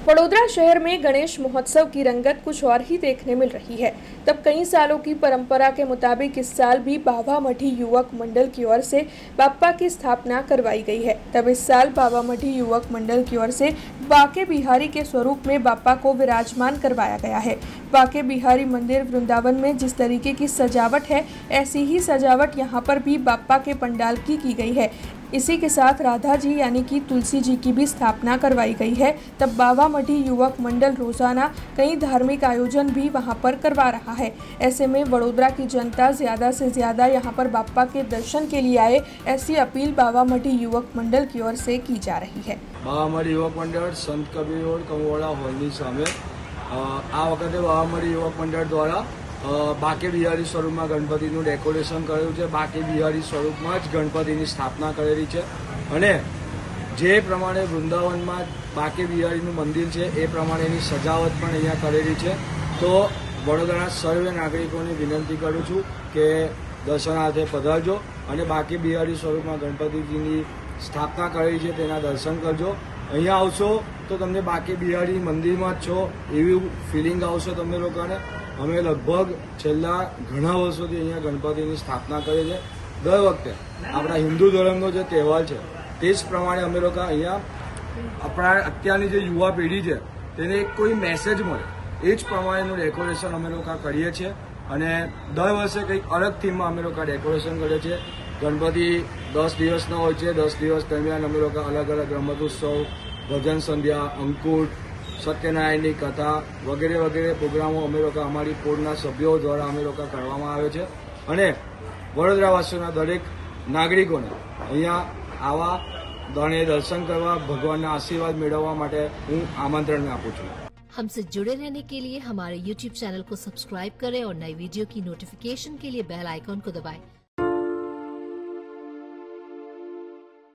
वडोदरा शहर में गणेश महोत्सव की रंगत कुछ और ही देखने मिल रही है। तब कई सालों की परंपरा के मुताबिक इस साल भी बाबा मठी युवक मंडल की ओर से बाप्पा की स्थापना करवाई गई है। तब इस साल बाबा मठी युवक मंडल की ओर से बाके बिहारी के स्वरूप में बाप्पा को विराजमान करवाया गया है। बाके बिहारी मंदिर वृंदावन में जिस तरीके की सजावट है, ऐसी ही सजावट यहाँ पर भी बाप्पा के पंडाल की गई है। इसी के साथ राधा जी यानी कि तुलसी जी की भी स्थापना करवाई गई है। तब बाबा मठी युवक मंडल रोजाना कई धार्मिक आयोजन भी वहां पर करवा रहा है। ऐसे में वडोदरा की जनता ज्यादा से ज्यादा यहां पर बाप्पा के दर्शन के लिए आए, ऐसी अपील बाबा मठी युवक मंडल की ओर से की जा रही है। बाबा मठी युवक मंडल संत कबीर रोड कंगोड़ा हॉलनी सामे आ वखते बाबा मठी युवक मंडल द्वारा बाके बिहारी स्वरूपમાં ગણપતિનું ડેકોરેશન કરેલું છે। બાકે બિહારી સ્વરૂપમાં જ ગણપતિની સ્થાપના કરેલી છે અને જે પ્રમાણે વૃંદાવનમાં બાકે બિહારીનું મંદિર છે એ પ્રમાણેની સજાવટ પણ અહીંયા કરેલી છે। તો વડોદરાના સર્વે નાગરિકોને વિનંતી કરું છું કે દર્શનાર્થે પધારજો અને બાકે બિહારી સ્વરૂપમાં ગણપતિજીની સ્થાપના કરેલી છે તેના દર્શન કરજો। અહીંયા આવશો તો તમને બાકે બિહારી મંદિરમાં જ છો એવી ફિલિંગ આવશે તમને લોકોને। અમે લગભગ છેલ્લા ઘણા વર્ષોથી અહીંયા ગણપતિની સ્થાપના કરીએ છીએ। દર વખતે આપણા હિન્દુ ધર્મનો જે તહેવાર છે તે જ પ્રમાણે અમે લોકો અહીંયા આપણા અત્યારની જે યુવા પેઢી છે તેને કોઈ મેસેજ મળે એ જ પ્રમાણેનું ડેકોરેશન અમે લોકો કરીએ છીએ અને દર વર્ષે કંઈક અલગ થીમમાં અમે લોકો ડેકોરેશન કરીએ છીએ। ગણપતિ 10 દિવસનો હોય છે। 10 દિવસ દરમિયાન અમે લોકો અલગ અલગ રમતોત્સવ, ભજન સંધ્યા, અંકુટ, સત્યનારાયણની કથા વગેરે વગેરે પ્રોગ્રામો અમે લોકો અમારી પોળના સભ્યો દ્વારા અમે લોકો કરવામાં આવે છે અને વડોદરાવાસીઓના દરેક નાગરિકોને અહીંયા આવા દર્શન કરવા, ભગવાનના આશીર્વાદ મેળવવા માટે હું આમંત્રણ આપું છું। हमसे जुड़े रहने के लिए हमारे YouTube चैनल को सब्सक्राइब करें और नई वीडियो की नोटिफिकेशन के लिए बेल आइकॉन को दबाएं।